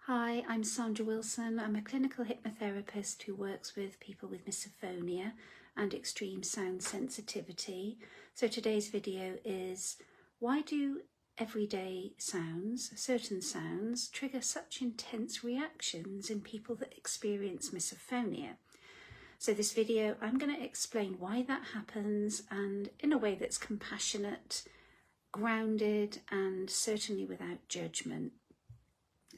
Hi, I'm Sandra Wilson. I'm a clinical hypnotherapist who works with people with misophonia and extreme sound sensitivity. So today's video is, why do everyday sounds, certain sounds, trigger such intense reactions in people that experience misophonia? So this video, I'm going to explain why that happens, and in a way that's compassionate, grounded, and certainly without judgment.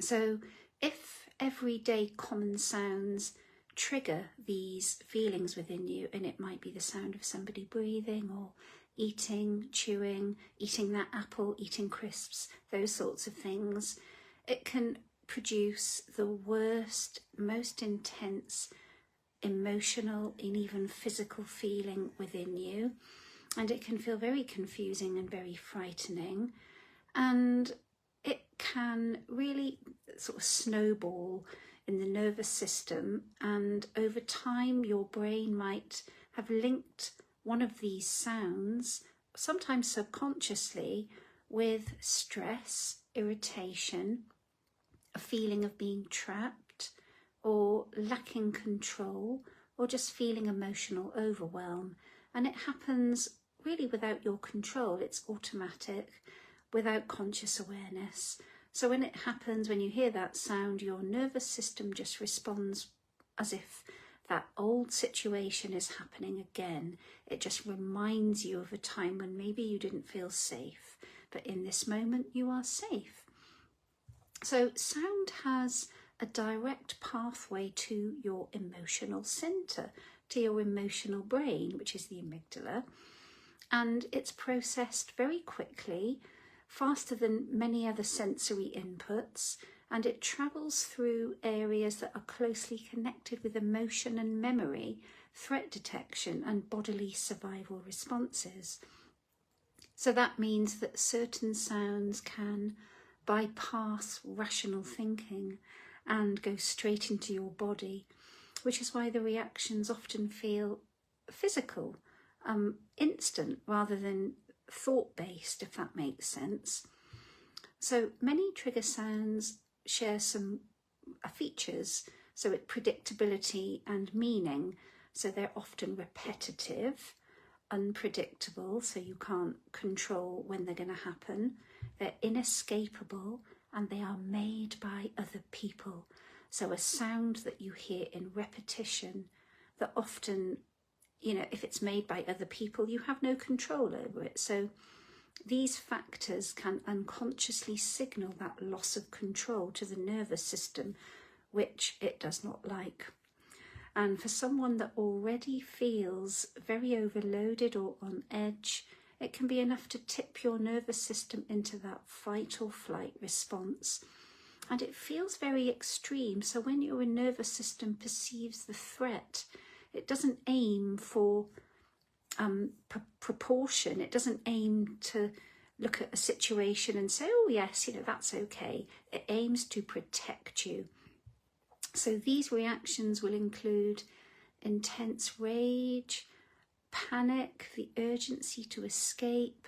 So if everyday common sounds trigger these feelings within you, and it might be the sound of somebody breathing or eating, chewing, eating that apple, eating crisps, those sorts of things, it can produce the worst, most intense emotional and even physical feeling within you. And it can feel very confusing and very frightening. And it can really sort of snowball in the nervous system, and over time your brain might have linked one of these sounds, sometimes subconsciously, with stress, irritation, a feeling of being trapped or lacking control, or just feeling emotional overwhelm. And it happens really without your control. It's automatic, without conscious awareness. So when it happens, when you hear that sound, your nervous system just responds as if that old situation is happening again. It just reminds you of a time when maybe you didn't feel safe, but in this moment you are safe. So sound has a direct pathway to your emotional center, to your emotional brain, which is the amygdala, and it's processed very quickly, faster than many other sensory inputs, and it travels through areas that are closely connected with emotion and memory, threat detection, and bodily survival responses. So that means that certain sounds can bypass rational thinking and go straight into your body, which is why the reactions often feel physical, instant, rather than thought-based, if that makes sense. So many trigger sounds share some features, so predictability and meaning. So they're often repetitive, unpredictable, so you can't control when they're going to happen. They're inescapable, and they are made by other people. So a sound that you hear in repetition, that often, if it's made by other people, you have no control over it. So these factors can unconsciously signal that loss of control to the nervous system, which it does not like. And for someone that already feels very overloaded or on edge, it can be enough to tip your nervous system into that fight or flight response. And it feels very extreme. So when your nervous system perceives the threat, it doesn't aim for proportion. It doesn't aim to look at a situation and say, oh yes, that's okay. It aims to protect you. So these reactions will include intense rage, panic, the urgency to escape.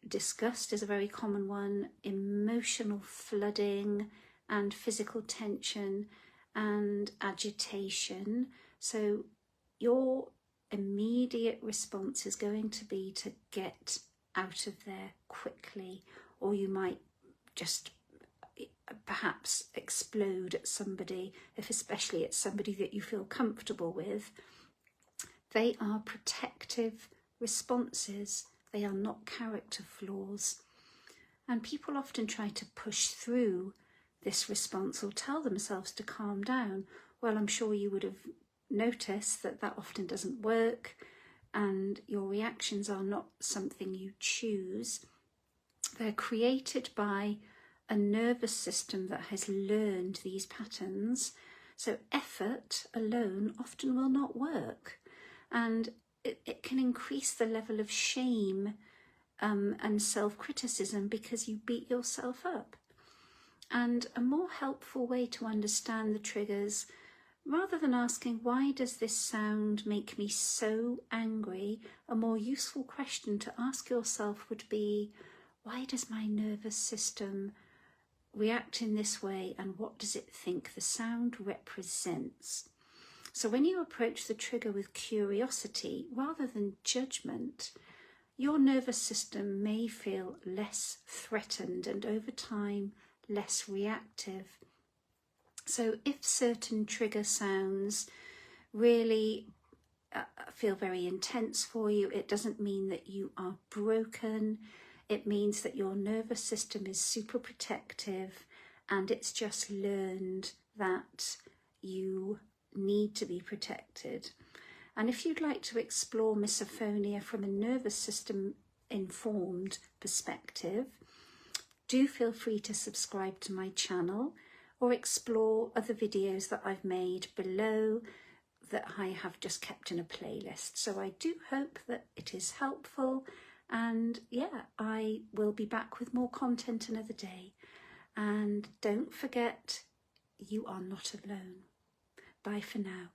Disgust is a very common one, emotional flooding, and physical tension and agitation. So your immediate response is going to be to get out of there quickly, or you might just perhaps explode at somebody, if especially it's somebody that you feel comfortable with. They are protective responses. They are not character flaws. And people often try to push through this response or tell themselves to calm down. Well, I'm sure you would have noticed that that often doesn't work, and your reactions are not something you choose. They're created by a nervous system that has learned these patterns. So effort alone often will not work. And it can increase the level of shame and self-criticism because you beat yourself up. And a more helpful way to understand the triggers, rather than asking, why does this sound make me so angry, a more useful question to ask yourself would be, why does my nervous system react in this way, and what does it think the sound represents? So when you approach the trigger with curiosity rather than judgment, your nervous system may feel less threatened and over time less reactive. So if certain trigger sounds really feel very intense for you, it doesn't mean that you are broken. It means that your nervous system is super protective and it's just learned that you need to be protected. And if you'd like to explore misophonia from a nervous system informed perspective, do feel free to subscribe to my channel or explore other videos that I've made below that I have just kept in a playlist. So I do hope that it is helpful, and yeah, I will be back with more content another day. And don't forget, you are not alone. Bye for now.